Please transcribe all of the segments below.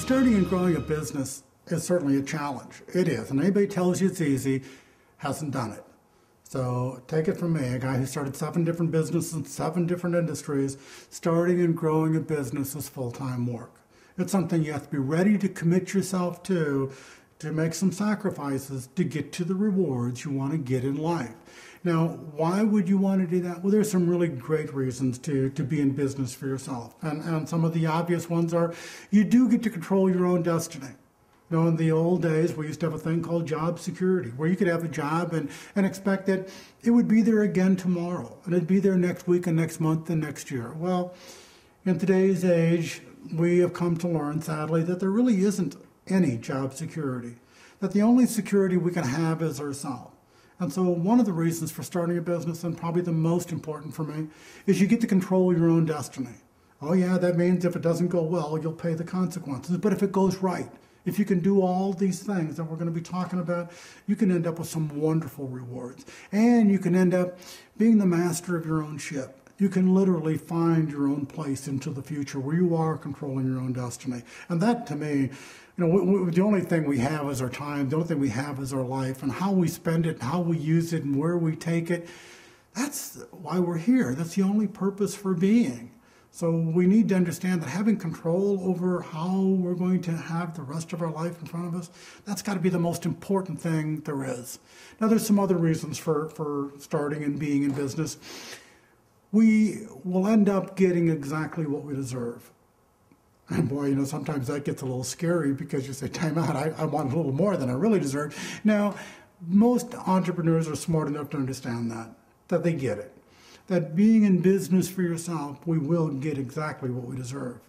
Starting and growing a business is certainly a challenge. It is. And anybody tells you it's easy hasn't done it. So take it from me, a guy who started 7 different businesses in 7 different industries. Starting and growing a business is full-time work. It's something you have to be ready to commit yourself to make some sacrifices to get to the rewards you want to get in life. Now, why would you want to do that? Well, there's some really great reasons to be in business for yourself. And some of the obvious ones are you do get to control your own destiny. You know, in the old days, we used to have a thing called job security, where you could have a job and expect that it would be there again tomorrow, and it'd be there next week and next month and next year. Well, in today's age, we have come to learn, sadly, that there really isn't any job security, that the only security we can have is ourselves. And so one of the reasons for starting a business, and probably the most important for me, is you get to control your own destiny. Oh yeah, that means if it doesn't go well, you'll pay the consequences. But if it goes right, if you can do all these things that we're going to be talking about, you can end up with some wonderful rewards. And you can end up being the master of your own ship. You can literally find your own place into the future where you are controlling your own destiny. And that, to me, you know, the only thing we have is our time. The only thing we have is our life, and how we spend it, how we use it, and where we take it. That's why we're here. That's the only purpose for being. So we need to understand that having control over how we're going to have the rest of our life in front of us, that's got to be the most important thing there is. Now, there's some other reasons for starting and being in business. We will end up getting exactly what we deserve. And boy, you know, sometimes that gets a little scary because you say, time out, I want a little more than I really deserve. Now, most entrepreneurs are smart enough to understand that they get it. That being in business for yourself, we will get exactly what we deserve.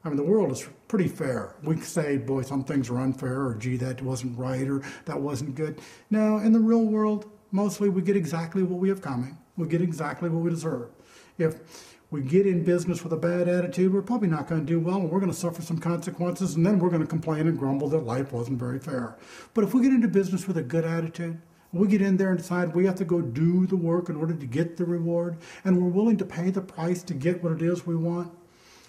I mean, the world is pretty fair. We say, boy, some things are unfair, or gee, that wasn't right, or that wasn't good. Now, in the real world, mostly we get exactly what we have coming. We get exactly what we deserve. If we get in business with a bad attitude, we're probably not going to do well, and we're going to suffer some consequences, and then we're going to complain and grumble that life wasn't very fair. But if we get into business with a good attitude, we get in there and decide we have to go do the work in order to get the reward, and we're willing to pay the price to get what it is we want,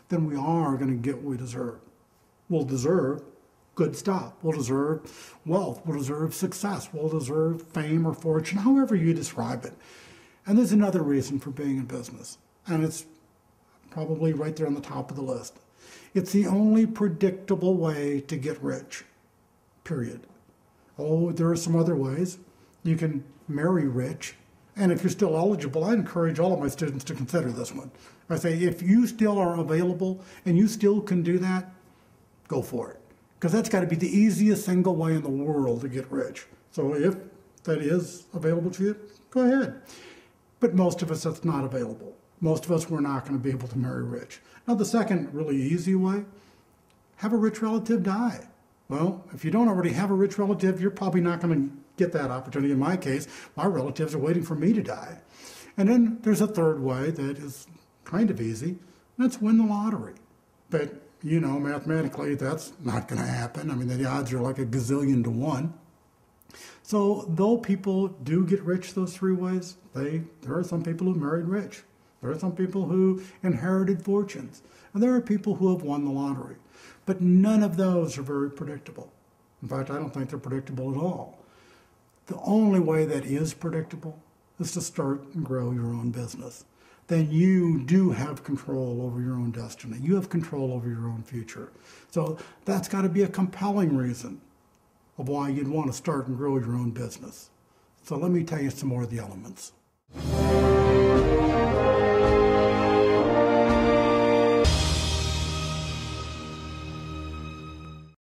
then we are going to get what we deserve. We'll deserve good stuff. We'll deserve wealth. We'll deserve success. We'll deserve fame or fortune, however you describe it. And there's another reason for being in business, and it's probably right there on the top of the list. It's the only predictable way to get rich, period. Oh, there are some other ways. You can marry rich, and if you're still eligible, I encourage all of my students to consider this one. I say, if you still are available and you still can do that, go for it. Because that's got to be the easiest single way in the world to get rich. So if that is available to you, go ahead. But most of us, that's not available. Most of us, we're not going to be able to marry rich. Now, the second really easy way, have a rich relative die. Well, if you don't already have a rich relative, you're probably not going to get that opportunity. In my case, my relatives are waiting for me to die. And then there's a third way that is kind of easy, and that's win the lottery. But, you know, mathematically, that's not going to happen. I mean, the odds are like a gazillion to 1. So though people do get rich those 3 ways, there are some people who married rich. There are some people who inherited fortunes. And there are people who have won the lottery. But none of those are very predictable. In fact, I don't think they're predictable at all. The only way that is predictable is to start and grow your own business. Then you do have control over your own destiny. You have control over your own future. So that's got to be a compelling reason of why you'd want to start and grow your own business. So let me tell you some more of the elements.